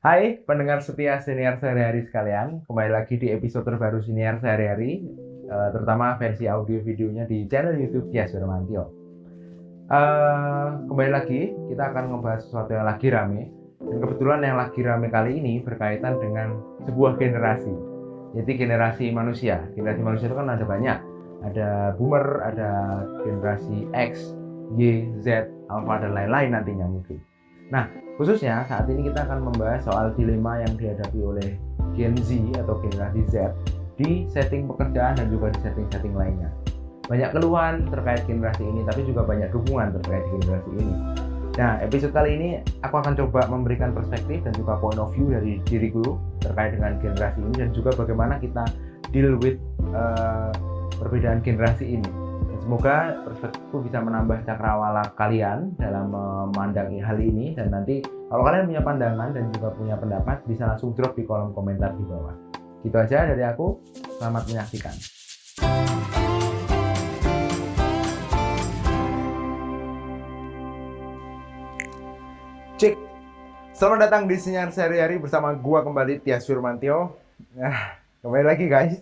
Hai pendengar setia Siniar Sehari-Hari sekalian, kembali lagi di episode terbaru Siniar Sehari-Hari, terutama versi audio videonya di channel YouTube Tias Wirmantio. Kembali lagi, kita akan ngebahas sesuatu yang lagi rame, dan kebetulan yang lagi rame kali ini berkaitan dengan sebuah generasi, yaitu generasi manusia. Generasi manusia itu kan ada banyak, ada boomer, ada generasi X, Y, Z, Alpha, dan lain-lain nantinya mungkin. Nah, khususnya saat ini kita akan membahas soal dilema yang dihadapi oleh Gen Z atau generasi Z di setting pekerjaan dan juga di setting-setting lainnya. Banyak keluhan terkait generasi ini, tapi juga banyak dukungan terkait generasi ini. Nah, episode kali ini aku akan coba memberikan perspektif dan juga point of view dari diriku terkait dengan generasi ini dan juga bagaimana kita deal with perbedaan generasi ini. Dan semoga perspektifku bisa menambah cakrawala kalian dalam memandang hal ini, dan nanti kalau kalian punya pandangan dan juga punya pendapat bisa langsung drop di kolom komentar di bawah. Gitu aja dari aku, selamat menyaksikan. Cek, selamat datang di Sinyal Sehari-Hari bersama gua kembali Tias Wirmantio. Nah, kembali lagi guys.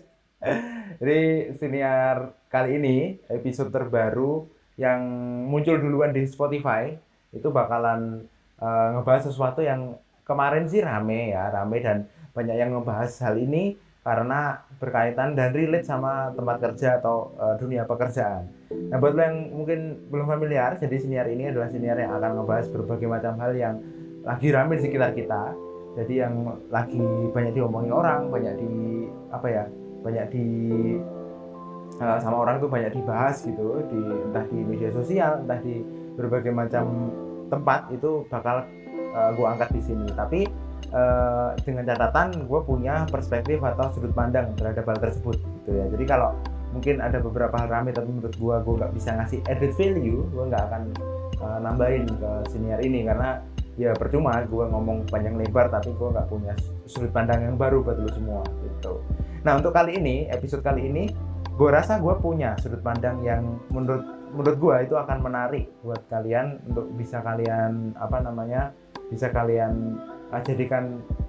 Jadi siniar kali ini episode terbaru yang muncul duluan di Spotify itu bakalan ngebahas sesuatu yang kemarin sih rame dan banyak yang ngebahas hal ini karena berkaitan dan relate sama tempat kerja atau dunia pekerjaan. Nah, buat lo yang mungkin belum familiar, jadi siniar ini adalah siniar yang akan ngebahas berbagai macam hal yang lagi rame di sekitar kita. Jadi yang lagi banyak diomongin orang, banyak di sama orang tuh banyak dibahas gitu, entah di media sosial, entah di berbagai macam tempat, itu bakal gue angkat di sini. Tapi dengan catatan gue punya perspektif atau sudut pandang terhadap hal tersebut gitu ya. Jadi kalau mungkin ada beberapa hal rame tapi menurut gue nggak bisa ngasih added value, gue nggak akan nambahin ke siniar ini karena ya percuma gue ngomong panjang lebar tapi gue nggak punya sudut pandang yang baru buat lo semua gitu. Nah, untuk kali ini, episode kali ini, gue rasa gue punya sudut pandang yang menurut gue itu akan menarik buat kalian untuk bisa kalian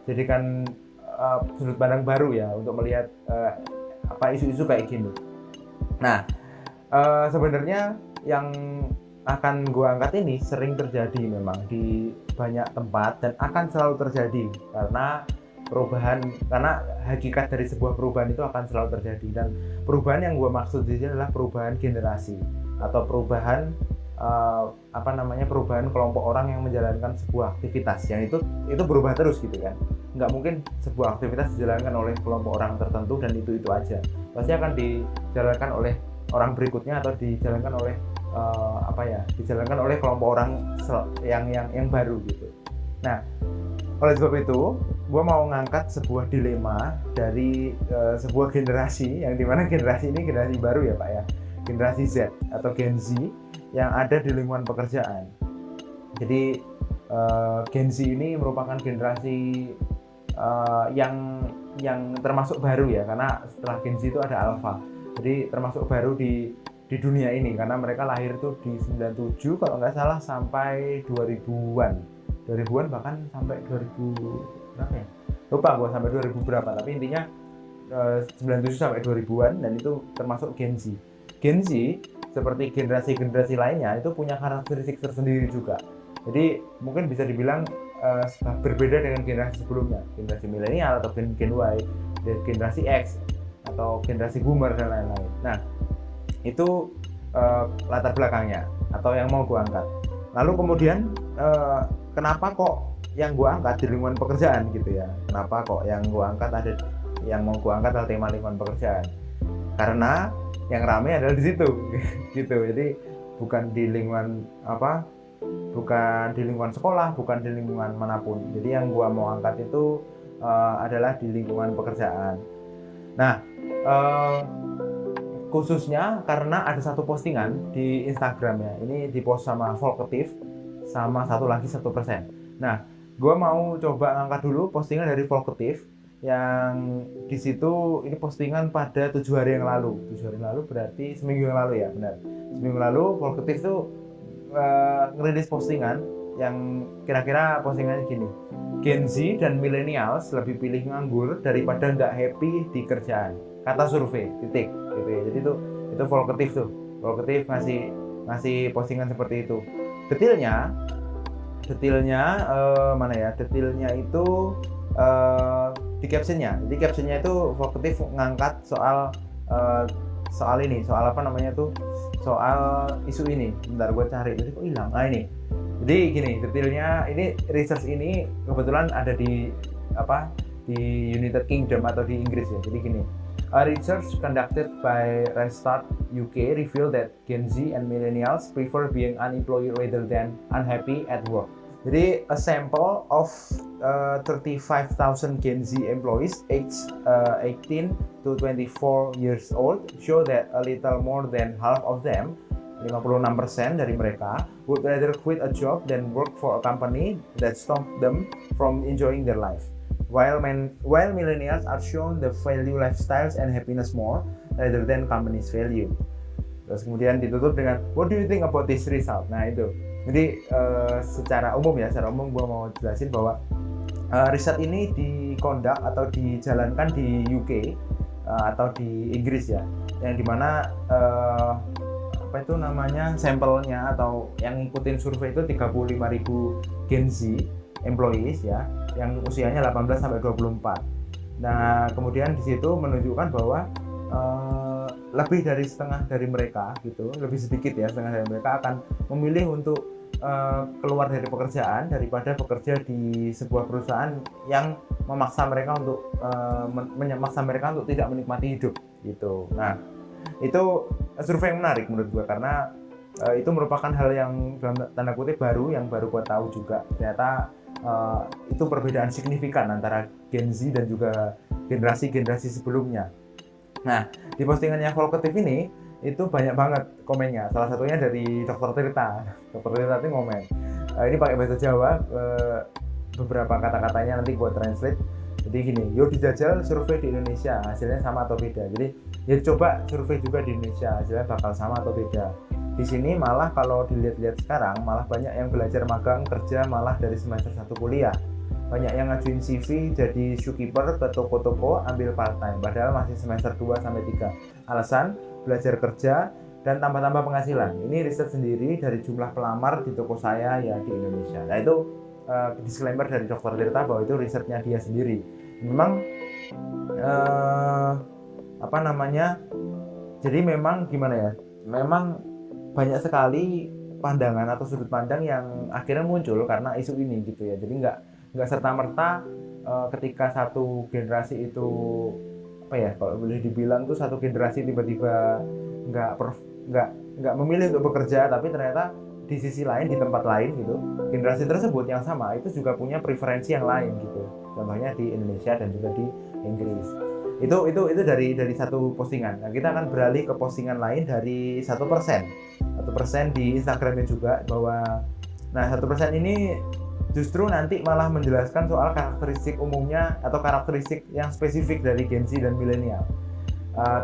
jadikan sudut pandang baru ya untuk melihat isu-isu kayak gini. Nah, sebenarnya yang akan gue angkat ini sering terjadi memang di banyak tempat dan akan selalu terjadi karena hakikat dari sebuah perubahan itu akan selalu terjadi. Dan perubahan yang gue maksud di sini adalah perubahan generasi atau perubahan perubahan kelompok orang yang menjalankan sebuah aktivitas yang itu berubah terus gitu kan. Nggak mungkin sebuah aktivitas dijalankan oleh kelompok orang tertentu dan itu aja, pasti akan dijalankan oleh orang berikutnya atau dijalankan oleh kelompok orang yang baru gitu. Nah, oleh sebab itu gue mau ngangkat sebuah dilema dari sebuah generasi yang dimana generasi ini generasi baru ya Pak ya, generasi Z atau Gen Z yang ada di lingkungan pekerjaan. Jadi Gen Z ini merupakan generasi yang termasuk baru ya, karena setelah Gen Z itu ada Alpha. Jadi termasuk baru di dunia ini karena mereka lahir tuh di 97 kalau nggak salah sampai 2000-an bahkan sampai 2000 berapa ya? Lupa gue sampai 2000 berapa, tapi intinya 97 sampai 2000-an, dan itu termasuk Gen Z. Gen Z seperti generasi-generasi lainnya itu punya karakteristik tersendiri juga. Jadi mungkin bisa dibilang berbeda dengan generasi sebelumnya, generasi milenial atau Gen Y, generasi X atau generasi boomer dan lain-lain. Nah, itu latar belakangnya atau yang mau gue angkat. Lalu kemudian kenapa kok yang gue angkat di lingkungan pekerjaan gitu ya? Kenapa kok yang mau gue angkat adalah tema lingkungan pekerjaan? Karena yang ramai adalah di situ gitu. Jadi bukan di lingkungan sekolah, bukan di lingkungan manapun. Jadi yang gue mau angkat itu adalah di lingkungan pekerjaan. Nah, khususnya karena ada satu postingan di Instagram ya, ini dipost sama Volkatif sama satu lagi 1%. Nah, gue mau coba ngangkat dulu postingan dari Volkatif yang di situ, ini postingan pada 7 hari yang lalu. 7 hari yang lalu berarti seminggu yang lalu ya, benar. Seminggu lalu Volkatif tuh ngerilis postingan yang kira-kira postingannya gini. Gen Z dan millennials lebih pilih nganggur daripada nggak happy di kerjaan. Kata survei, titik. Gitu ya. Jadi itu Volkatif tuh. Volkatif ngasih postingan seperti itu. Detailnya mana ya? Detailnya itu di captionnya. Jadi captionnya itu Volkatif ngangkat soal ini, soal apa namanya tuh? Soal isu ini. Bentar gue cari. Jadi kok hilang? Ah ini. Jadi gini, detailnya ini research ini kebetulan ada di United Kingdom atau di Inggris ya. Jadi gini, a research conducted by Randstad UK revealed that Gen Z and millennials prefer being unemployed rather than unhappy at work. Jadi a sample of 35,000 Gen Z employees aged 18 to 24 years old show that a little more than half of them, 56% dari mereka, would rather quit a job than work for a company that stopped them from enjoying their life. While millennials are shown the value lifestyles and happiness more rather than company's value. Terus kemudian ditutup dengan what do you think about this result? Nah itu. Jadi secara umum gue mau jelasin bahwa riset ini dikondak atau dijalankan di UK atau di Inggris ya, yang dimana sampelnya atau yang ngikutin survei itu 35.000 Gen Z employees ya, yang usianya 18 sampai 24. Nah, kemudian di situ menunjukkan bahwa lebih dari setengah dari mereka gitu, lebih sedikit ya, setengah dari mereka akan memilih untuk keluar dari pekerjaan daripada bekerja di sebuah perusahaan yang memaksa mereka untuk tidak menikmati hidup gitu. Nah, itu survei yang menarik menurut gue karena itu merupakan hal yang dalam tanda kutip baru yang baru gue tahu juga. Ternyata itu perbedaan signifikan antara Gen Z dan juga generasi sebelumnya. Nah, di postingannya Volkatif ini itu banyak banget komennya. Salah satunya dari Dr. Tirta. Dr. Tirta itu komen. Ini pakai bahasa Jawa, beberapa kata-katanya nanti gue translate. Jadi gini, yuk dijajal survei di Indonesia, hasilnya sama atau beda. Jadi ya coba survei juga di Indonesia, hasilnya bakal sama atau beda. Di sini malah kalau dilihat-lihat sekarang, malah banyak yang belajar magang kerja malah dari semester 1 kuliah. Banyak yang ngajuin CV jadi shoekeeper ke toko-toko ambil part-time, padahal masih semester 2 sampai 3. Alasan belajar kerja dan tambah-tambah penghasilan. Ini riset sendiri dari jumlah pelamar di toko saya ya di Indonesia. Nah itu disclaimer dari Dr. Tirta bahwa itu risetnya dia sendiri. Memang jadi memang gimana ya? Memang banyak sekali pandangan atau sudut pandang yang akhirnya muncul karena isu ini gitu ya. Jadi nggak serta-merta ketika satu generasi itu kalau boleh dibilang tuh satu generasi tiba-tiba nggak memilih untuk bekerja, tapi ternyata di sisi lain, di tempat lain gitu, generasi tersebut yang sama itu juga punya preferensi yang lain gitu. Contohnya di Indonesia dan juga di Inggris. Itu dari satu postingan. Nah, kita akan beralih ke postingan lain dari 1% di Instagramnya juga, bahwa 1% ini justru nanti malah menjelaskan soal karakteristik umumnya atau karakteristik yang spesifik dari Gen Z dan milenial.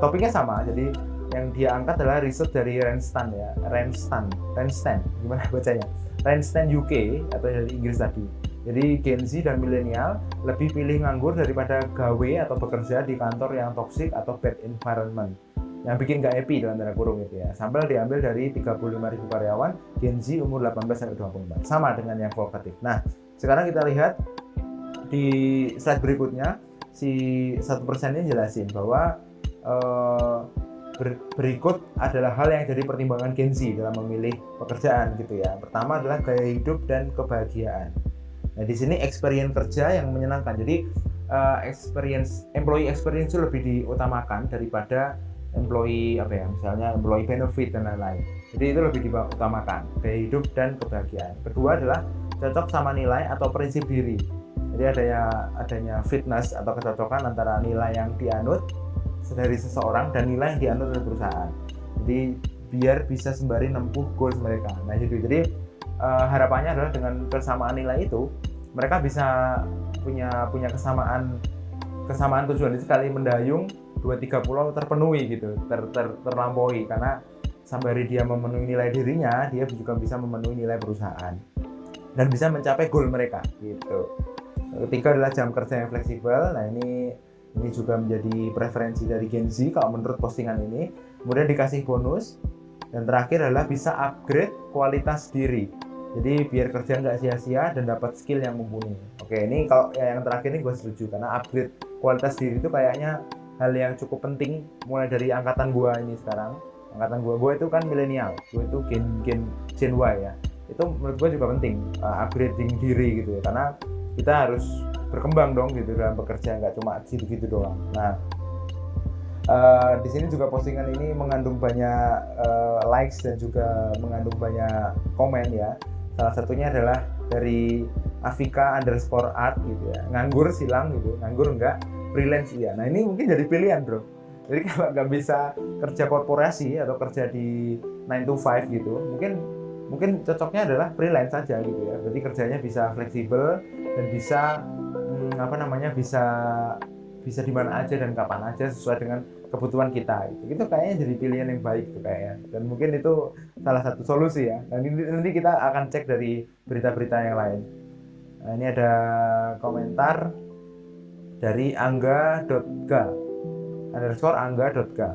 Topiknya sama, jadi yang dia angkat adalah riset dari Randstad ya, Randstad, gimana bacanya? Randstad UK atau dari Inggris tadi. Jadi Gen Z dan milenial lebih pilih nganggur daripada gawe atau bekerja di kantor yang toksik atau bad environment, yang bikin gak happy dalam tanda kurung gitu ya. Sampel diambil dari 35.000 karyawan Gen Z umur 18-24, sama dengan yang Volkatif. Nah, sekarang kita lihat di slide berikutnya, si 1% ini jelasin bahwa berikut adalah hal yang jadi pertimbangan Gen Z dalam memilih pekerjaan gitu ya. Pertama adalah gaya hidup dan kebahagiaan. Nah, di sini experience kerja yang menyenangkan. Jadi employee experience itu lebih diutamakan daripada misalnya employee benefit dan lain-lain. Jadi itu lebih diutamakan, gaya hidup dan kebahagiaan. Kedua adalah cocok sama nilai atau prinsip diri. Jadi adanya fitness atau kecocokan antara nilai yang dianut dari seseorang dan nilai yang dianut oleh perusahaan. Jadi biar bisa sembari nempuh goals mereka. Nah gitu. Jadi harapannya adalah dengan kesamaan nilai itu mereka bisa punya kesamaan tujuan. Jadi sekali mendayung 2-3 pulau terpenuhi gitu, terlampaui, karena sembari dia memenuhi nilai dirinya, dia juga bisa memenuhi nilai perusahaan. dan bisa mencapai goal mereka gitu. Ketiga adalah jam kerja yang fleksibel. Nah ini juga menjadi preferensi dari Gen Z kalau menurut postingan ini. Kemudian dikasih bonus, dan terakhir adalah bisa upgrade kualitas diri. Jadi biar kerja nggak sia-sia dan dapat skill yang mumpuni. Oke, ini kalau yang terakhir ini gue setuju, karena upgrade kualitas diri itu kayaknya hal yang cukup penting mulai dari angkatan gue ini sekarang. Angkatan gue itu kan milenial, gue itu Gen Y ya. Itu menurut gue juga penting, upgrading diri gitu ya, karena kita harus berkembang dong gitu dalam bekerja, nggak cuma gitu-gitu doang. Nah, di sini juga postingan ini mengandung banyak likes dan juga mengandung banyak komen ya. Salah satunya adalah dari Afika_art gitu ya, nganggur silang gitu, nganggur enggak, freelance iya. Nah ini mungkin jadi pilihan bro. Jadi kalau nggak bisa kerja korporasi atau kerja di 9 to 5 gitu, mungkin cocoknya adalah freelance saja gitu ya. Berarti kerjanya bisa fleksibel dan bisa bisa di mana aja dan kapan aja sesuai dengan kebutuhan kita. Itu kayaknya jadi pilihan yang baik tuh kayaknya. Dan mungkin itu salah satu solusi ya. Dan nanti kita akan cek dari berita-berita yang lain. Nah, ini ada komentar dari angga.ga _angga.ga.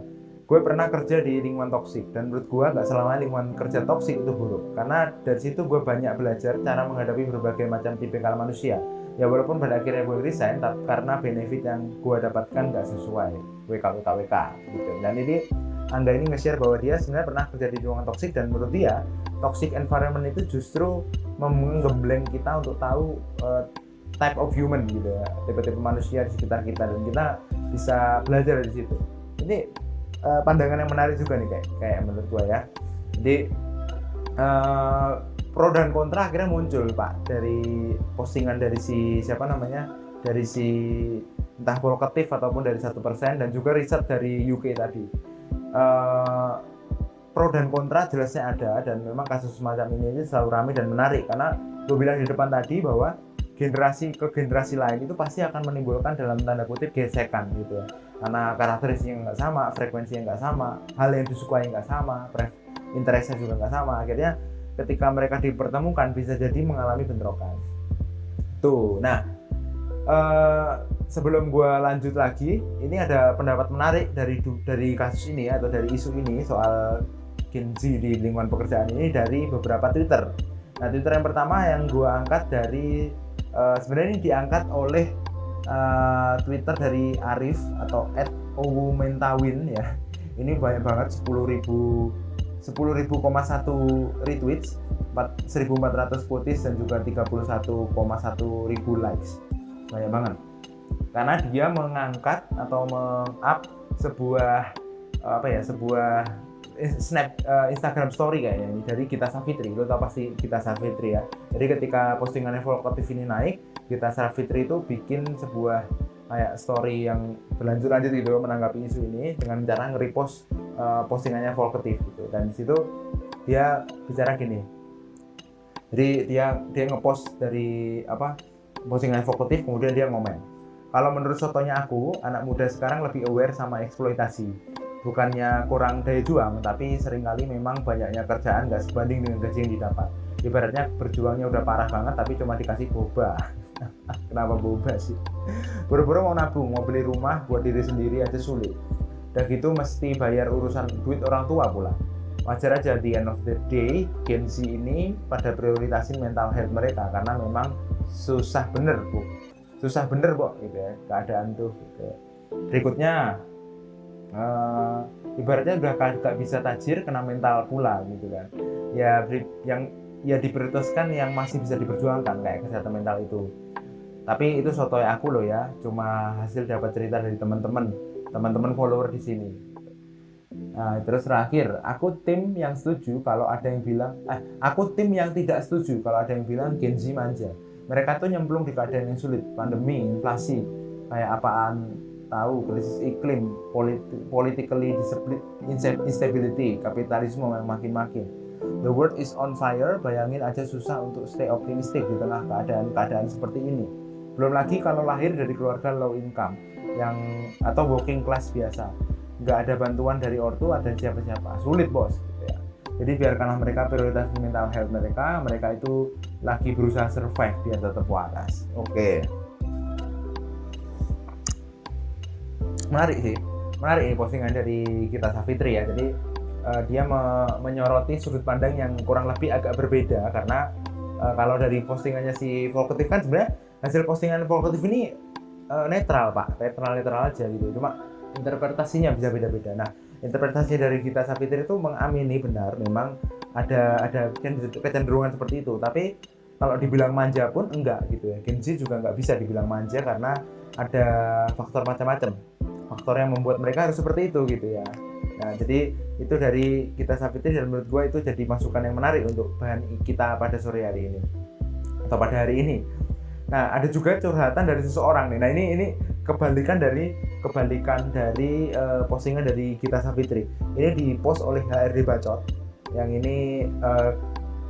Gue pernah kerja di lingkungan toksik, dan menurut gue gak selama lingkungan kerja toksik itu buruk, karena dari situ gue banyak belajar cara menghadapi berbagai macam tipikal manusia. Ya walaupun pada akhirnya gue resign, tapi karena benefit yang gue dapatkan gak sesuai WK gitu. Dan ini Angga ini nge-share bahwa dia sebenarnya pernah kerja di lingkungan toksik, dan menurut dia toxic environment itu justru menggembleng kita untuk tahu type of human gitu ya, tipe-tipe manusia di sekitar kita, dan kita bisa belajar dari situ. Ini pandangan yang menarik juga nih kayak menurut gue ya. Jadi pro dan kontra akhirnya muncul Pak dari postingan dari si dari si entah Volkatif ataupun dari 1% dan juga riset dari UK tadi. Pro dan kontra jelasnya ada, dan memang kasus semacam ini selalu ramai dan menarik, karena gue bilang di depan tadi bahwa generasi ke generasi lain itu pasti akan menimbulkan dalam tanda kutip gesekan gitu ya, karena karakteristik yang nggak sama, frekuensi yang nggak sama, hal yang disukai nggak sama, interestnya juga nggak sama. Akhirnya ketika mereka dipertemukan bisa jadi mengalami bentrokan tuh. Nah sebelum gue lanjut lagi, ini ada pendapat menarik dari kasus ini atau dari isu ini soal Gen Z di lingkungan pekerjaan ini dari beberapa Twitter. Nah Twitter yang pertama yang gue angkat dari sebenarnya ini diangkat oleh Twitter dari Arif atau @owumentawin ya. Ini banyak banget 10.000,1 retweets, 1.400 quotes dan juga 31,1 ribu likes. Banyak banget. Karena dia mengangkat atau meng-up sebuah Instagram story kayaknya ini dari Gita Savitri. Lo tau pasti Gita Savitri ya. Jadi ketika postingannya Volkatif ini naik, Gita Savitri itu bikin sebuah kayak story yang berlanjut gitu menanggapi isu ini dengan cara nge-repost postingannya Volkatif gitu. Dan di situ dia bicara gini. Jadi dia nge-post dari postingan Volkatif, kemudian dia ngomen. Kalau menurut sotonya aku, anak muda sekarang lebih aware sama eksploitasi. Bukannya kurang daya juang, tapi seringkali memang banyaknya kerjaan nggak sebanding dengan gaji yang didapat. Ibaratnya berjuangnya udah parah banget, tapi cuma dikasih boba. Kenapa boba sih? Buru-buru mau nabung, mau beli rumah buat diri sendiri aja sulit. Dan gitu mesti bayar urusan duit orang tua pula. Wajar aja di end of the day, Gen Z ini pada prioritasin mental health mereka, karena memang susah bener Bu gitu ya, keadaan tuh gitu. Berikutnya ibaratnya udah gak bisa tajir, kena mental pula gitu kan ya, yang ya diprioritaskan yang masih bisa diperjuangkan kayak kesehatan mental itu. Tapi itu sotoy aku loh ya, cuma hasil dapat cerita dari teman-teman follower di sini. Nah, terus terakhir, aku tim yang tidak setuju kalau ada yang bilang Gen Z manja. Mereka tuh nyemplung di keadaan yang sulit, pandemi, inflasi, kayak apaan tahu, krisis iklim, politically instability, kapitalisme yang makin. The world is on fire, bayangin aja susah untuk stay optimistic di tengah keadaan seperti ini. Belum lagi kalau lahir dari keluarga low income atau working class biasa, nggak ada bantuan dari ortu dan siapa-siapa, sulit bos gitu ya. Jadi biarkanlah mereka prioritas mental health mereka itu lagi berusaha survive biar tetap waras. Oke. Menarik sih, menarik ini postingan dari Gita Savitri ya. Jadi dia menyoroti sudut pandang yang kurang lebih agak berbeda, karena kalau dari postingannya si Volkatif kan sebenarnya hasil postingan Volkatif ini netral pak, netral aja gitu, cuma interpretasinya bisa beda-beda. Nah, interpretasi dari Gita Savitri itu mengamini benar memang ada kecenderungan seperti itu, tapi kalau dibilang manja pun enggak gitu ya. Gen Z juga nggak bisa dibilang manja karena ada faktor macam-macam, faktor yang membuat mereka harus seperti itu gitu ya. Nah, jadi itu dari Gita Savitri, dan menurut gue itu jadi masukan yang menarik untuk bahan kita pada sore hari ini atau pada hari ini. Nah, ada juga curhatan dari seseorang nih. Nah, ini kebalikan dari postingan dari Gita Savitri. Ini di-post oleh HRD Bacot. Yang ini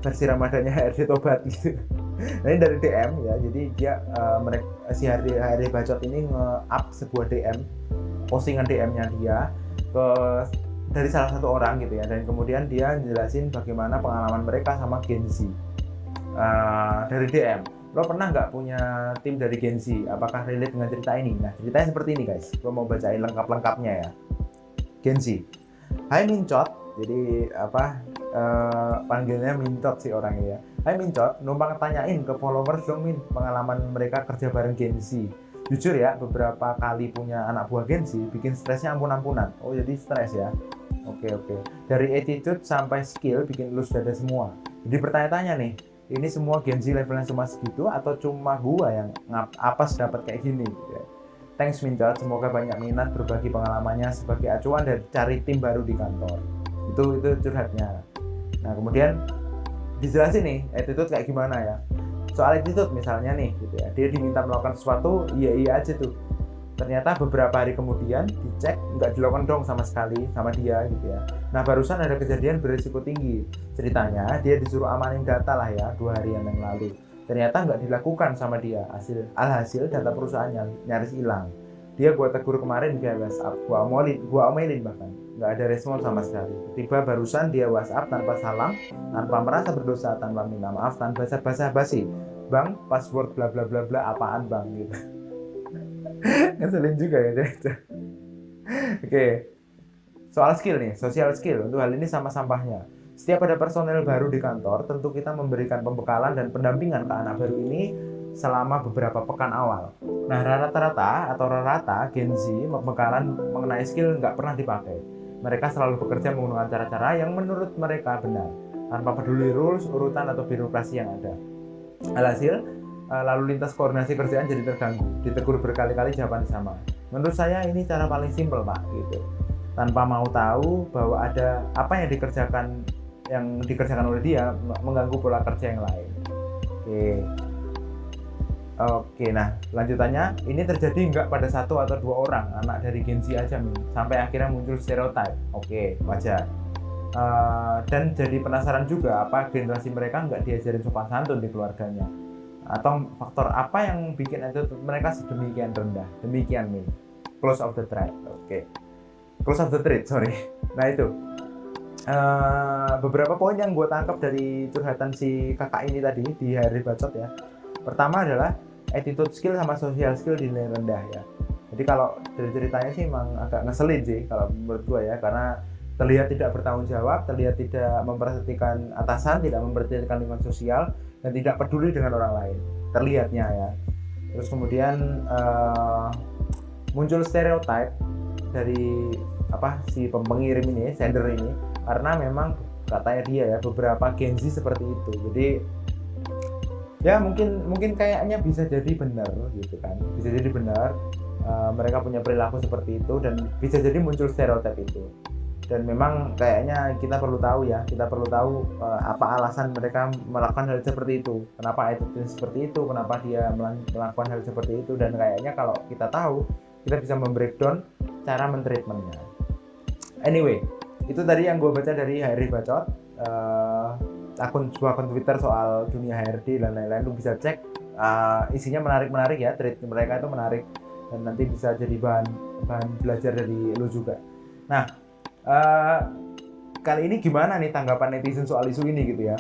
versi Ramadannya HRD Tobat gitu. Nah, ini dari DM ya. Jadi dia si HRD Bacot ini nge-up sebuah DM, postingan DM-nya dia dari salah satu orang gitu ya, dan kemudian dia jelasin bagaimana pengalaman mereka sama Gen Z dari DM. Lo pernah nggak punya tim dari Gen Z? Apakah relate dengan cerita ini? Nah, ceritanya seperti ini guys, gue mau bacain lengkap-lengkapnya ya. Gen Z, hai Mincot, jadi panggilnya Mincot sih orangnya ya. Hai Mincot, numpang tanyain ke followers dong Min, pengalaman mereka kerja bareng Gen Z. Jujur ya, beberapa kali punya anak buah Gen Z bikin stresnya ampun-ampunan. Oh, jadi stres ya. Oke. Dari attitude sampai skill bikin lus dada semua. Jadi bertanya-tanya nih, ini semua Gen Z levelnya cuma segitu atau cuma gua yang apes dapat kayak gini? Thanks Mincot, semoga banyak minat berbagi pengalamannya sebagai acuan dan cari tim baru di kantor. Itu curhatnya. Nah, kemudian dijelasin nih attitude kayak gimana ya. Soal attitude misalnya nih gitu ya, dia diminta melakukan sesuatu, iya aja tuh. Ternyata beberapa hari kemudian dicek nggak dilakukan dong sama sekali sama dia gitu ya. Nah, barusan ada kejadian berisiko tinggi. Ceritanya dia disuruh amanin data lah ya 2 hari yang lalu. Ternyata nggak dilakukan sama dia. Alhasil data perusahaannya nyaris hilang. Dia gua tegur kemarin via WhatsApp, gua omelin bahkan nggak ada respon sama sekali. Tiba barusan dia WhatsApp tanpa salam, tanpa merasa berdosa, tanpa minta maaf, tanpa basa-basi. Bang, password bla bla bla bla apaan bang gitu. Ngeselin juga ya itu. Oke. Soal skill nih, social skill untuk hal ini sama sampahnya. Setiap ada personel baru di kantor, tentu kita memberikan pembekalan dan pendampingan ke anak baru ini selama beberapa pekan awal. Nah, rata-rata Gen Z pembekalan mengenai skill nggak pernah dipakai. Mereka selalu bekerja menggunakan cara-cara yang menurut mereka benar, tanpa peduli rules, urutan, atau birokrasi yang ada. Alhasil, lalu lintas koordinasi kerjaan jadi terganggu, ditegur berkali-kali jawaban sama. Menurut saya ini cara paling simpel pak, gitu. Tanpa mau tahu bahwa ada apa yang dikerjakan oleh dia mengganggu pola kerja yang lain. Oke, nah lanjutannya ini terjadi nggak pada 1 atau 2 orang anak dari Gen Z aja nih, sampai akhirnya muncul stereotip. Oke, wajar. Dan jadi penasaran juga apa generasi mereka nggak diajarin sopan santun di keluarganya, atau faktor apa yang bikin attitude mereka sedemikian rendah. Demikian nih, close of the thread. Close of the thread, sorry. Nah itu beberapa poin yang gue tangkap dari curhatan si kakak ini tadi di hari bacot ya. Pertama adalah attitude skill sama social skill dinilai rendah ya. Jadi kalau dari ceritanya sih emang agak ngeselin sih kalau menurut gue ya, karena terlihat tidak bertanggung jawab, terlihat tidak memperhatikan atasan, tidak memperhatikan lingkungan sosial, dan tidak peduli dengan orang lain. Terlihatnya ya. Terus kemudian muncul stereotip dari si pengirim ini, sender ini, karena memang katanya dia ya beberapa Gen Z seperti itu. Jadi ya mungkin kayaknya bisa jadi benar gitu kan, bisa jadi benar mereka punya perilaku seperti itu, dan bisa jadi muncul stereotip itu. Dan memang kayaknya kita perlu tahu apa alasan mereka melakukan hal seperti itu, kenapa itu seperti itu, kenapa dia melakukan hal seperti itu. Dan kayaknya kalau kita tahu, kita bisa membreakdown cara mentreatmentnya. Anyway, itu tadi yang gue baca dari HRD Bacot, akun Twitter soal dunia HRD dan lain-lain. Lu bisa cek, isinya menarik ya, tweet mereka itu menarik, dan nanti bisa jadi bahan belajar dari lu juga. Nah, kali ini gimana nih tanggapan netizen soal isu ini gitu ya.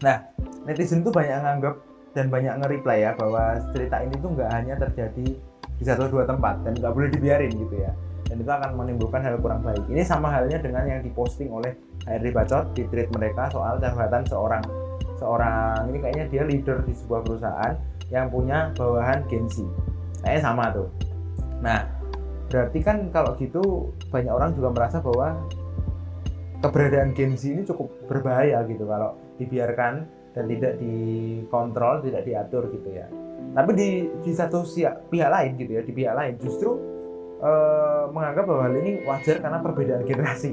Nah, netizen tuh banyak nganggap dan banyak nge-reply ya bahwa cerita ini tuh nggak hanya terjadi di satu dua tempat dan nggak boleh dibiarin gitu ya, dan itu akan menimbulkan hal kurang baik. Ini sama halnya dengan yang diposting oleh HRD Bacot di tweet mereka soal curhatan seorang ini, kayaknya dia leader di sebuah perusahaan yang punya bawahan Gen Z, kayaknya sama tuh. Nah, berarti kan kalau gitu banyak orang juga merasa bahwa keberadaan Gen Z ini cukup berbahaya gitu kalau dibiarkan dan tidak dikontrol, tidak diatur gitu ya. Tapi di satu pihak lain gitu ya, di pihak lain justru menganggap bahwa hal ini wajar karena perbedaan generasi.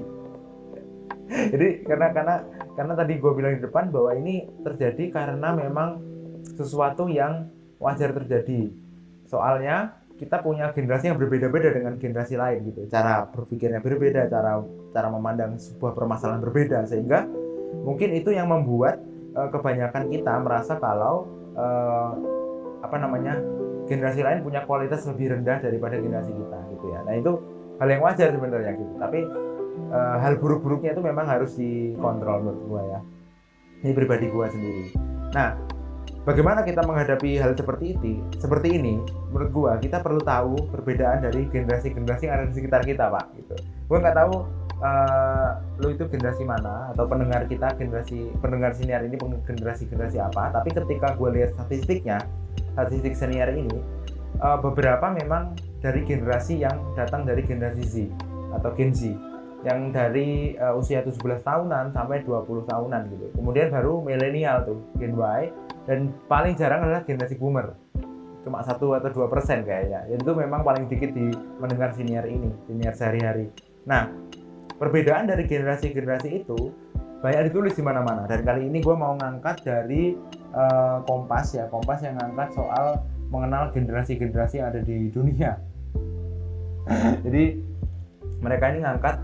Jadi karena tadi gue bilang di depan bahwa ini terjadi karena memang sesuatu yang wajar terjadi. Soalnya kita punya generasi yang berbeda-beda dengan generasi lain gitu. Cara berpikirnya berbeda, cara memandang sebuah permasalahan berbeda, sehingga mungkin itu yang membuat kebanyakan kita merasa kalau generasi lain punya kualitas lebih rendah daripada generasi kita gitu ya. Nah, itu hal yang wajar sebenarnya gitu. Tapi hal buruk-buruknya itu memang harus dikontrol menurut gua ya. Ini pribadi gua sendiri. Nah, bagaimana kita menghadapi hal seperti ini? Menurut gua kita perlu tahu perbedaan dari generasi-generasi yang ada di sekitar kita, Pak. Gitu. Gua nggak tahu lu itu generasi mana, atau pendengar senior ini generasi apa. Tapi ketika gue lihat statistik senior ini, beberapa memang dari generasi yang datang dari generasi Z atau Gen Z, yang dari usia 17 tahunan sampai 20 tahunan gitu. Kemudian baru milenial tuh, Gen Y, dan paling jarang adalah generasi boomer. Cuma 1 atau 2% kayaknya. Dan itu memang paling dikit di mendengar senior sehari-hari. Nah, perbedaan dari generasi-generasi itu banyak ditulis di mana-mana. Dan kali ini gue mau ngangkat dari Kompas yang ngangkat soal mengenal generasi-generasi yang ada di dunia. Jadi mereka ini ngangkat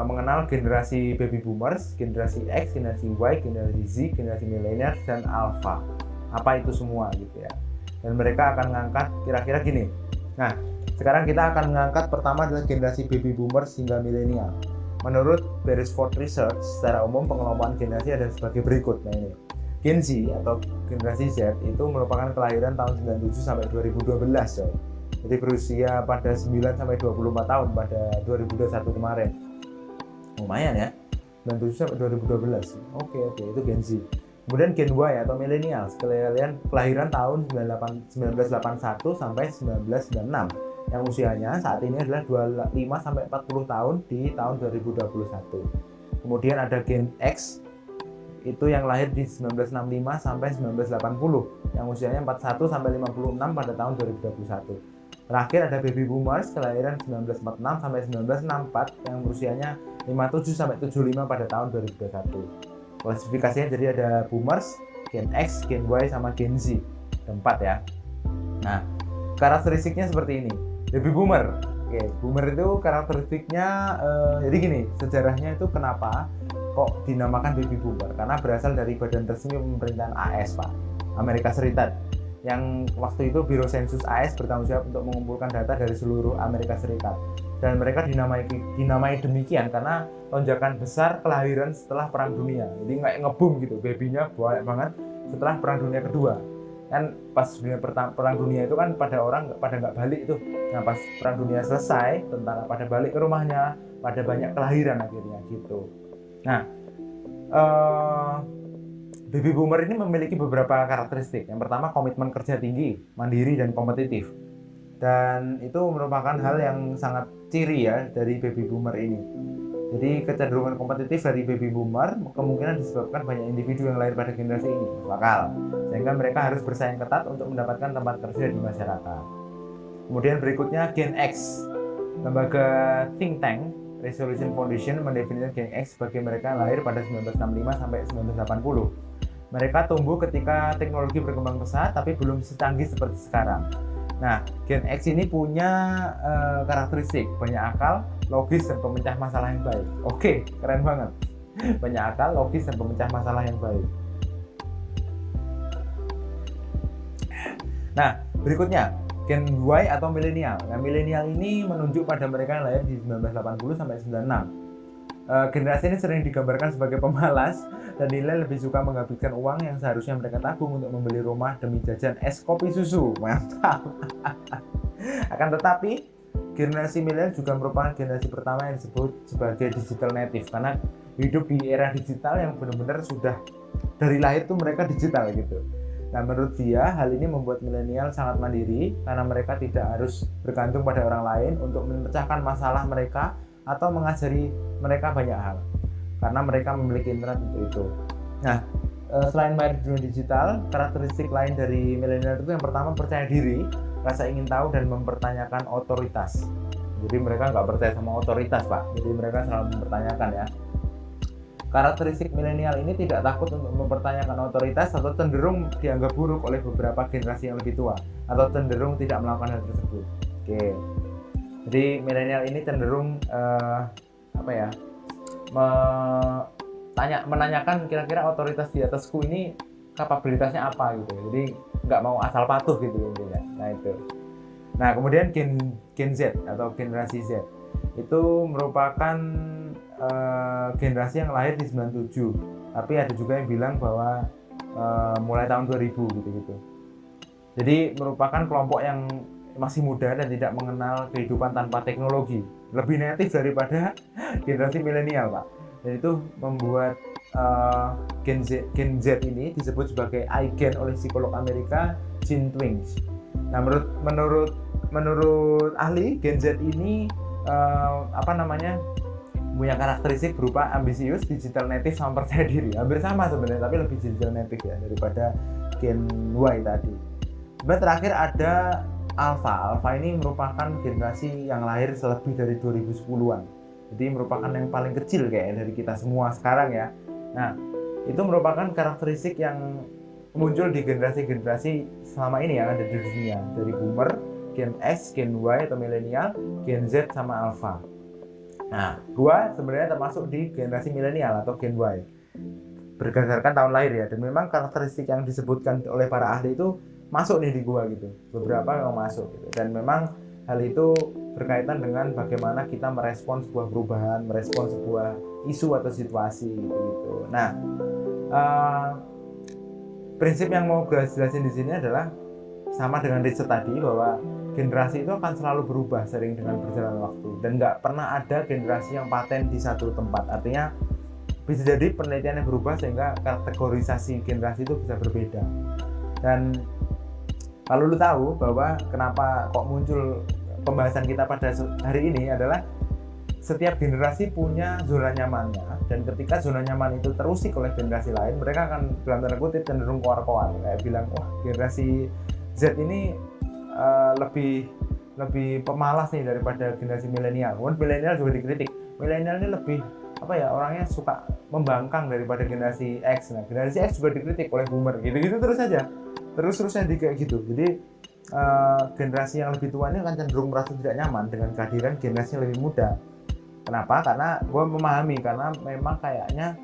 mengenal generasi baby boomers, generasi X, generasi Y, generasi Z, generasi millennials, dan alpha. Apa itu semua gitu ya. Dan mereka akan ngangkat kira-kira gini. Nah, sekarang kita akan mengangkat pertama adalah generasi baby boomers hingga milenial. Menurut Beresford Research, secara umum pengelompokan generasi ada sebagai berikut. Nah, ini Gen Z atau generasi Z itu merupakan kelahiran tahun 97 sampai 2012, coy. Jadi berusia pada 9 sampai 24 tahun pada 2021 kemarin. Lumayan ya. 97 sampai 2012. Oke, itu Gen Z. Kemudian Gen Y atau millennials, kelahiran tahun 1981 sampai 1996. Yang usianya saat ini adalah 25 sampai 40 tahun di tahun 2021. Kemudian ada Gen X, itu yang lahir di 1965 sampai 1980, yang usianya 41 sampai 56 pada tahun 2021. Terakhir ada Baby Boomers, kelahiran 1946 sampai 1964, yang usianya 57 sampai 75 pada tahun 2021. Klasifikasinya jadi ada Boomers, Gen X, Gen Y, sama Gen Z. Ada 4 ya. Nah, karakteristiknya seperti ini. Baby Boomer. Oke, Boomer itu karakteristiknya jadi gini, sejarahnya itu kenapa kok dinamakan Baby Boomer? Karena berasal dari badan resmi pemerintahan AS, Pak, Amerika Serikat. Yang waktu itu Biro Sensus AS bertanggung jawab untuk mengumpulkan data dari seluruh Amerika Serikat. Dan mereka dinamai demikian karena lonjakan besar kelahiran setelah Perang Dunia. Jadi nggak ngebum gitu, babynya banyak banget setelah Perang Dunia Kedua. Kan pas Perang Dunia itu kan pada nggak balik tuh. Nah, pas Perang Dunia selesai, tentara pada balik ke rumahnya, pada banyak kelahiran akhirnya gitu. Nah, Baby Boomer ini memiliki beberapa karakteristik. Yang pertama, komitmen kerja tinggi, mandiri, dan kompetitif. Dan itu merupakan hal yang sangat ciri ya dari Baby Boomer ini. Jadi kecenderungan kompetitif dari Baby Boomer kemungkinan disebabkan banyak individu yang lahir pada generasi ini bakal, sehingga mereka harus bersaing ketat untuk mendapatkan tempat kerja di masyarakat. Kemudian berikutnya Gen X. Lembaga think tank Resolution Foundation mendefinisikan Gen X sebagai mereka yang lahir pada 1965 sampai 1980. Mereka tumbuh ketika teknologi berkembang pesat tapi belum secanggih seperti sekarang. Nah, Gen X ini punya karakteristik banyak akal, logis, dan pemecah masalah yang baik. Oke, keren banget. Banyak akal, logis, dan pemecah masalah yang baik. Nah, berikutnya Gen Y atau milenial. Nah, milenial ini menunjuk pada mereka yang lahir di 1980 sampai 96. Generasi ini sering digambarkan sebagai pemalas dan nilai lebih suka menghabiskan uang yang seharusnya mereka tabung untuk membeli rumah demi jajan es kopi susu. Mantap. Akan tetapi, generasi milenial juga merupakan generasi pertama yang disebut sebagai digital native karena hidup di era digital yang benar-benar sudah dari lahir tuh mereka digital gitu. Nah, menurut dia hal ini membuat milenial sangat mandiri karena mereka tidak harus bergantung pada orang lain untuk memecahkan masalah mereka atau mengajari mereka banyak hal karena mereka memiliki internet untuk itu. Nah, selain mahir di dunia digital, karakteristik lain dari milenial itu yang pertama percaya diri, rasa ingin tahu dan mempertanyakan otoritas. Jadi mereka nggak percaya sama otoritas, Pak. Jadi mereka selalu mempertanyakan ya. Karakteristik milenial ini tidak takut untuk mempertanyakan otoritas atau cenderung dianggap buruk oleh beberapa generasi yang lebih tua atau cenderung tidak melakukan hal tersebut. Oke. Jadi milenial ini cenderung menanyakan kira-kira otoritas di atasku ini kapabilitasnya apa gitu. Jadi nggak mau asal patuh gitu intinya. Nah itu. Nah kemudian Gen Z atau generasi Z itu merupakan generasi yang lahir di 97. Tapi ada juga yang bilang bahwa mulai tahun 2000 gitu. Jadi merupakan kelompok yang masih muda dan tidak mengenal kehidupan tanpa teknologi, lebih native daripada generasi milenial, Pak. Dan itu membuat Gen Z ini disebut sebagai iGen oleh psikolog Amerika Gene Twings. Nah, menurut ahli, Gen Z ini punya karakteristik berupa ambisius, digital native, sama percaya diri. Hampir sama sebenarnya, tapi lebih digital native ya daripada Gen Y tadi. Kemudian terakhir ada Alpha ini merupakan generasi yang lahir selebih dari 2010-an. Jadi merupakan yang paling kecil kayak dari kita semua sekarang ya. Nah, itu merupakan karakteristik yang muncul di generasi-generasi selama ini yang ada di dunia. Dari Boomer, Gen X, Gen Y atau milenial, Gen Z sama Alpha. Nah, gua sebenarnya termasuk di generasi milenial atau Gen Y. Berdasarkan tahun lahir ya. Dan memang karakteristik yang disebutkan oleh para ahli itu masuk nih di gua gitu, beberapa yang masuk gitu. Dan memang hal itu berkaitan dengan bagaimana kita merespon sebuah perubahan, merespon sebuah isu atau situasi gitu. Nah, prinsip yang mau gue jelasin di sini adalah sama dengan riset tadi bahwa generasi itu akan selalu berubah sering dengan berjalan waktu dan nggak pernah ada generasi yang paten di satu tempat. Artinya bisa jadi penelitiannya berubah sehingga kategorisasi generasi itu bisa berbeda. Dan kalau lu tahu bahwa kenapa kok muncul pembahasan kita pada hari ini adalah setiap generasi punya zona nyamannya, dan ketika zona nyaman itu terusik oleh generasi lain, mereka akan dalam tanda kutip cenderung koar-koar, kayak bilang wah generasi Z ini lebih pemalas nih daripada generasi milenial. Kemudian milenial juga dikritik, milenial ini lebih orangnya suka membangkang daripada generasi X. Nah generasi X juga dikritik oleh boomer, gitu terus saja. Terus-terusnya kayak gitu. Jadi generasi yang lebih tua ini akan cenderung merasa tidak nyaman dengan kehadiran generasi yang lebih muda. Kenapa? Karena gue memahami, karena memang kayaknya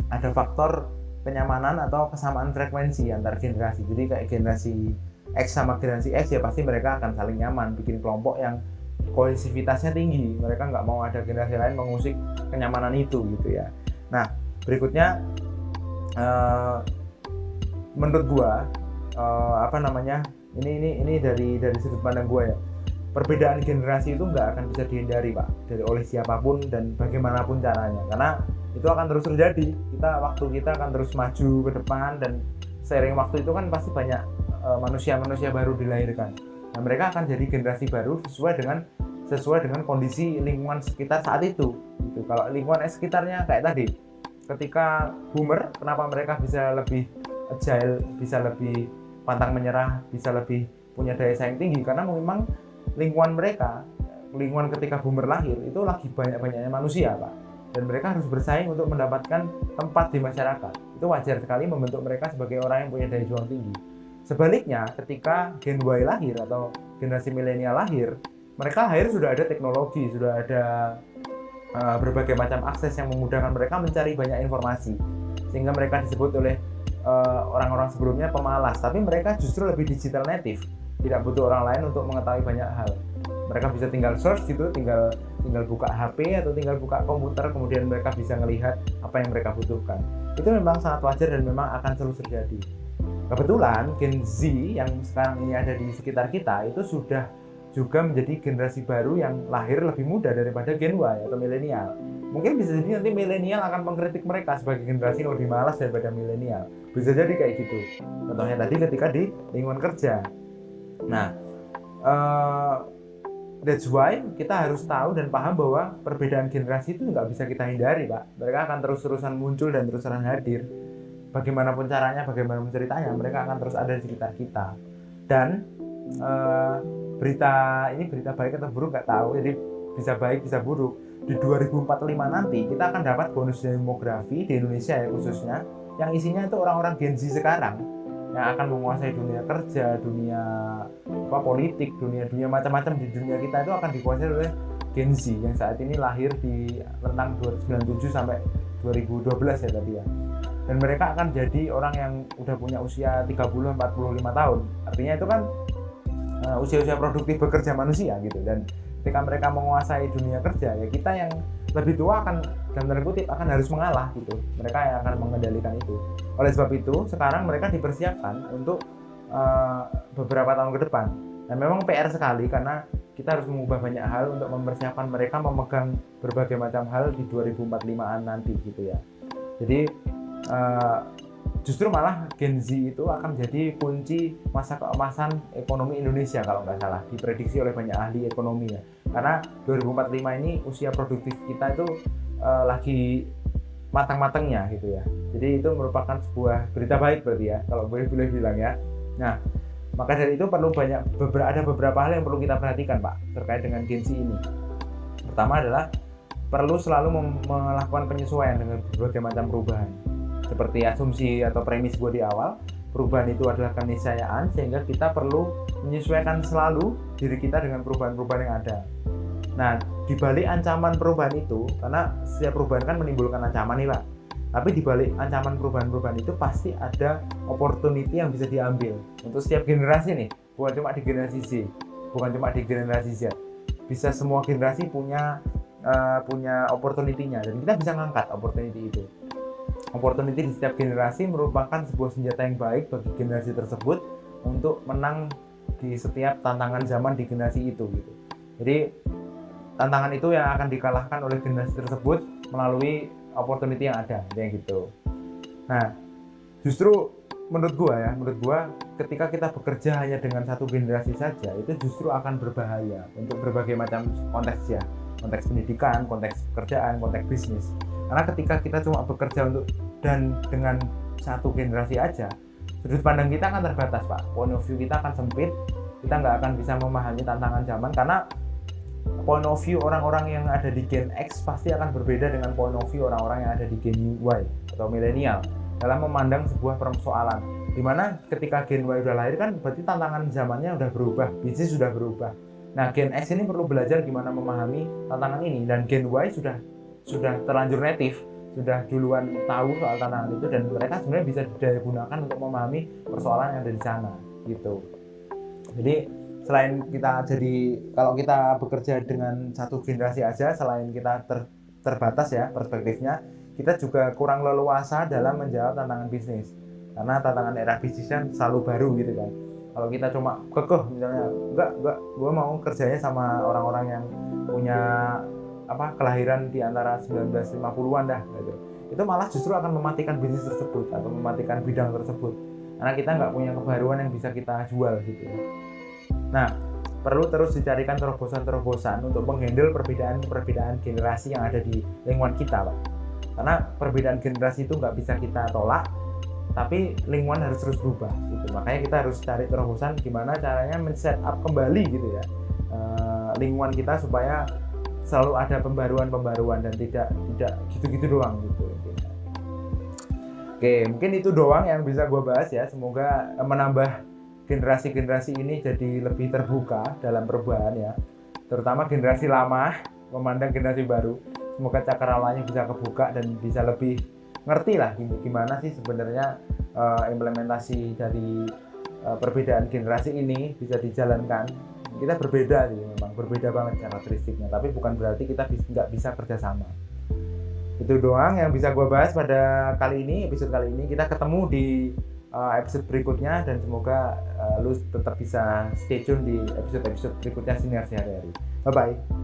ada faktor kenyamanan atau kesamaan frekuensi antar generasi. Jadi kayak generasi X sama generasi X ya pasti mereka akan saling nyaman, bikin kelompok yang kohesivitasnya tinggi. Mereka nggak mau ada generasi lain mengusik kenyamanan itu gitu ya. Nah berikutnya menurut gue ini dari sudut pandang gue ya, perbedaan generasi itu nggak akan bisa dihindari Pak oleh siapapun dan bagaimanapun caranya, karena itu akan terus terjadi. Waktu kita akan terus maju ke depan, dan seiring waktu itu kan pasti banyak manusia-manusia baru dilahirkan. Nah mereka akan jadi generasi baru sesuai dengan kondisi lingkungan sekitar saat itu gitu. Kalau lingkungan sekitarnya kayak tadi, ketika boomer, kenapa mereka bisa lebih agile, bisa lebih pantang menyerah, bisa lebih punya daya saing tinggi, karena memang lingkungan ketika boomer lahir itu lagi banyak-banyaknya manusia Pak, dan mereka harus bersaing untuk mendapatkan tempat di masyarakat. Itu wajar sekali membentuk mereka sebagai orang yang punya daya juang tinggi. Sebaliknya ketika Gen Y lahir atau generasi milenial lahir, mereka lahir sudah ada teknologi, sudah ada berbagai macam akses yang memudahkan mereka mencari banyak informasi, sehingga mereka disebut oleh orang-orang sebelumnya pemalas, tapi mereka justru lebih digital native, tidak butuh orang lain untuk mengetahui banyak hal. Mereka bisa tinggal search gitu, tinggal buka HP atau tinggal buka komputer, kemudian mereka bisa melihat apa yang mereka butuhkan. Itu memang sangat wajar dan memang akan terus terjadi. Kebetulan Gen Z yang sekarang ini ada di sekitar kita itu sudah juga menjadi generasi baru yang lahir lebih muda daripada Gen Y atau milenial. Mungkin bisa jadi nanti milenial akan mengkritik mereka sebagai generasi yang lebih malas daripada milenial. Bisa jadi kayak gitu. Contohnya tadi ketika di lingkungan kerja. Nah, that's why kita harus tahu dan paham bahwa perbedaan generasi itu nggak bisa kita hindari, Pak. Mereka akan terus-terusan muncul dan terus-terusan hadir. Bagaimanapun caranya, bagaimanapun ceritanya, mereka akan terus ada di sekitar kita. Dan berita baik atau buruk nggak tahu, jadi bisa baik bisa buruk. Di 2045 nanti kita akan dapat bonus demografi di Indonesia ya khususnya, yang isinya itu orang-orang Gen Z sekarang yang akan menguasai dunia kerja, dunia politik, dunia macam-macam di dunia kita itu akan dikuasai oleh Gen Z yang saat ini lahir di rentang 1997 sampai 2012 ya tadi ya. Dan mereka akan jadi orang yang udah punya usia 30-45 tahun. Artinya itu kan usia-usia produktif bekerja manusia gitu. Dan ketika mereka menguasai dunia kerja, ya kita yang lebih tua akan, dalam tanda kutip, akan harus mengalah gitu. Mereka yang akan mengendalikan itu. Oleh sebab itu, sekarang mereka dipersiapkan untuk beberapa tahun ke depan. Dan memang PR sekali karena kita harus mengubah banyak hal untuk mempersiapkan mereka memegang berbagai macam hal di 2045-an nanti gitu ya. Jadi justru malah Gen Z itu akan menjadi kunci masa keemasan ekonomi Indonesia kalau nggak salah, diprediksi oleh banyak ahli ekonomi ya. Karena 2045 ini usia produktif kita itu lagi matang-matangnya gitu ya. Jadi itu merupakan sebuah berita baik berarti ya, kalau boleh bilang ya. Nah, maka dari itu ada beberapa hal yang perlu kita perhatikan Pak terkait dengan Gen Z ini. Pertama adalah perlu selalu melakukan penyesuaian dengan berbagai macam perubahan. Seperti asumsi atau premis gue di awal, perubahan itu adalah keniscayaan, sehingga kita perlu menyesuaikan selalu diri kita dengan perubahan-perubahan yang ada. Nah, di balik ancaman perubahan itu, karena setiap perubahan kan menimbulkan ancaman nih Pak, tapi di balik ancaman perubahan-perubahan itu pasti ada opportunity yang bisa diambil untuk setiap generasi nih, bukan cuma di generasi Z, bukan cuma di generasi Z. Bisa semua generasi punya opportunity-nya, dan kita bisa ngangkat opportunity itu. Opportunity di setiap generasi merupakan sebuah senjata yang baik bagi generasi tersebut untuk menang di setiap tantangan zaman di generasi itu gitu. Jadi tantangan itu yang akan dikalahkan oleh generasi tersebut melalui opportunity yang ada, kayak gitu. Nah, justru menurut gua ketika kita bekerja hanya dengan satu generasi saja, itu justru akan berbahaya untuk berbagai macam konteks ya. Konteks pendidikan, konteks pekerjaan, konteks bisnis. Karena ketika kita cuma bekerja dengan satu generasi aja, sudut pandang kita akan terbatas Pak. Point of view kita akan sempit, kita nggak akan bisa memahami tantangan zaman, karena point of view orang-orang yang ada di Gen X pasti akan berbeda dengan point of view orang-orang yang ada di Gen Y atau milenial dalam memandang sebuah persoalan. Dimana ketika Gen Y udah lahir kan berarti tantangan zamannya udah berubah, bisnis sudah berubah. Nah, Gen X ini perlu belajar gimana memahami tantangan ini, dan Gen Y sudah terlanjur native, sudah duluan tahu soal tantangan itu, dan mereka sebenarnya bisa didaya gunakan untuk memahami persoalan yang ada di sana gitu. Jadi selain kalau kita bekerja dengan satu generasi aja, selain kita terbatas ya perspektifnya, kita juga kurang leluasa dalam menjawab tantangan bisnis, karena tantangan era bisnis kan selalu baru gitu kan. Kalau kita cuma kekeh misalnya, enggak, gue mau kerjanya sama orang-orang yang punya kelahiran di antara 1950-an dah gitu. Itu malah justru akan mematikan bisnis tersebut atau mematikan bidang tersebut, karena kita nggak punya kebaruan yang bisa kita jual gitu ya. Nah, perlu terus dicarikan terobosan-terobosan untuk menghandle perbedaan generasi yang ada di lingkungan kita Pak. Karena perbedaan generasi itu nggak bisa kita tolak, tapi lingkungan harus terus berubah gitu. Makanya kita harus cari terobosan gimana caranya men-set up kembali gitu ya lingkungan kita supaya selalu ada pembaruan dan tidak gitu-gitu doang gitu. Oke, mungkin itu doang yang bisa gue bahas ya. Semoga menambah generasi-generasi ini jadi lebih terbuka dalam perubahan ya. Terutama generasi lama memandang generasi baru. Semoga cakrawalanya bisa kebuka dan bisa lebih ngerti lah gimana sih sebenarnya implementasi dari perbedaan generasi ini bisa dijalankan kita berbeda sih, memang berbeda banget karakteristiknya, tapi bukan berarti kita nggak bisa kerjasama. Itu doang yang bisa gue bahas pada kali ini, episode kali ini. Kita ketemu di episode berikutnya, dan semoga lu tetap bisa stay tune di episode-episode berikutnya Siniar Sehari-hari. Bye bye.